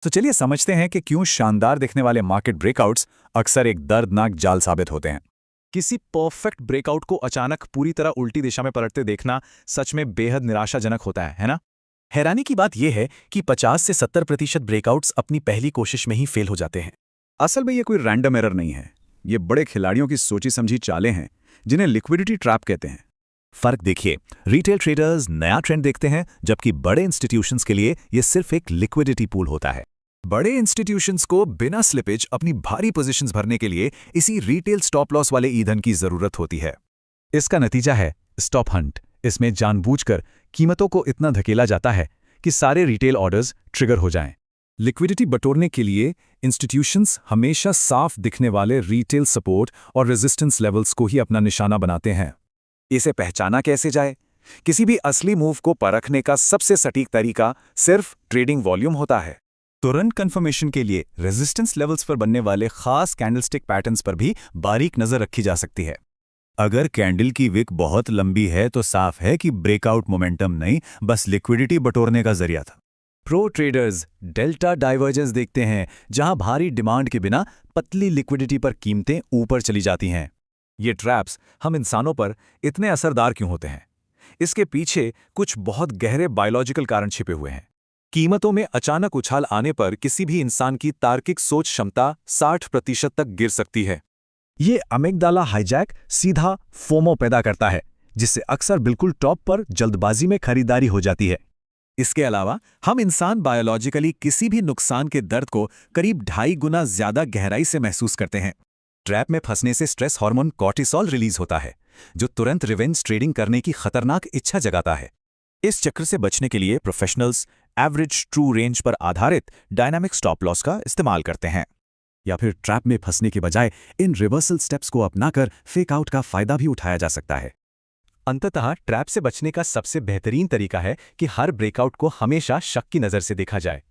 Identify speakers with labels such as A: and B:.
A: तो चलिए समझते हैं कि क्यों शानदार दिखने वाले मार्केट ब्रेकआउट्स अक्सर एक दर्दनाक जाल साबित होते हैं।
B: किसी परफेक्ट ब्रेकआउट को अचानक पूरी तरह उल्टी दिशा में पलटते देखना सच में बेहद निराशाजनक होता है ना?
C: हैरानी की बात यह है कि 50 से 70% ब्रेकआउट्स अपनी पहली कोशिश में ही फेल हो जाते हैं।
A: असल में ये कोई रैंडम एरर नहीं है, ये बड़े खिलाड़ियों की सोची समझी चालें हैं जिन्हें लिक्विडिटी ट्रैप कहते हैं।
C: फर्क देखिए, रिटेल ट्रेडर्स नया ट्रेंड देखते हैं, जबकि बड़े इंस्टीट्यूशंस के लिए ये सिर्फ एक लिक्विडिटी पूल होता है।
A: बड़े इंस्टीट्यूशंस को बिना स्लिपेज अपनी भारी पोजीशंस भरने के लिए इसी रिटेल स्टॉप लॉस वाले ईंधन की जरूरत होती है। इसका नतीजा है स्टॉप हंट। इसमें जानबूझकर कीमतों को इतना धकेला जाता है कि सारे रिटेल ऑर्डर्स ट्रिगर हो जाएं। लिक्विडिटी बटोरने के लिए इंस्टीट्यूशंस हमेशा साफ दिखने वाले रिटेल सपोर्ट और रेजिस्टेंस लेवल्स को ही अपना निशाना बनाते हैं। इसे पहचाना कैसे जाए? किसी भी असली मूव को परखने का सबसे सटीक तरीका सिर्फ ट्रेडिंग वॉल्यूम होता है। तुरंत कंफर्मेशन के लिए रेजिस्टेंस लेवल्स पर बनने वाले खास कैंडलस्टिक पैटर्न्स पर भी बारीक नजर रखी जा सकती है। अगर कैंडल की विक बहुत लंबी है तो साफ है कि ब्रेकआउट मोमेंटम नहीं, बस लिक्विडिटी बटोरने का जरिया था। प्रो ट्रेडर्स डेल्टा डाइवर्जेंस देखते हैं, जहां भारी डिमांड के बिना पतली लिक्विडिटी पर कीमतें ऊपर चली जाती हैं। ये ट्रैप्स हम इंसानों पर इतने असरदार क्यों होते हैं? इसके पीछे कुछ बहुत गहरे बायोलॉजिकल कारण छिपे हुए हैं। कीमतों में अचानक उछाल आने पर किसी भी इंसान की तार्किक सोच क्षमता 60% तक गिर सकती है।
C: ये अमिगडाला हाईजैक सीधा फोमो पैदा करता है, जिससे अक्सर बिल्कुल टॉप पर जल्दबाजी में खरीदारी हो जाती है।
A: इसके अलावा हम इंसान बायोलॉजिकली किसी भी नुकसान के दर्द को करीब 2.5 गुना ज्यादा गहराई से महसूस करते हैं। ट्रैप में फंसने से स्ट्रेस हार्मोन कॉर्टिसोल रिलीज होता है, जो तुरंत रिवेंज ट्रेडिंग करने की खतरनाक इच्छा जगाता है। इस चक्र से बचने के लिए प्रोफेशनल्स एवरेज ट्रू रेंज पर आधारित डायनामिक स्टॉप लॉस का इस्तेमाल करते हैं, या फिर ट्रैप में फंसने के बजाय इन रिवर्सल स्टेप्स को अपनाकर फेक आउट का फायदा भी उठाया जा सकता है।
C: अंततः ट्रैप से बचने का सबसे बेहतरीन तरीका है कि हर ब्रेकआउट को हमेशा शक की नज़र से देखा जाए।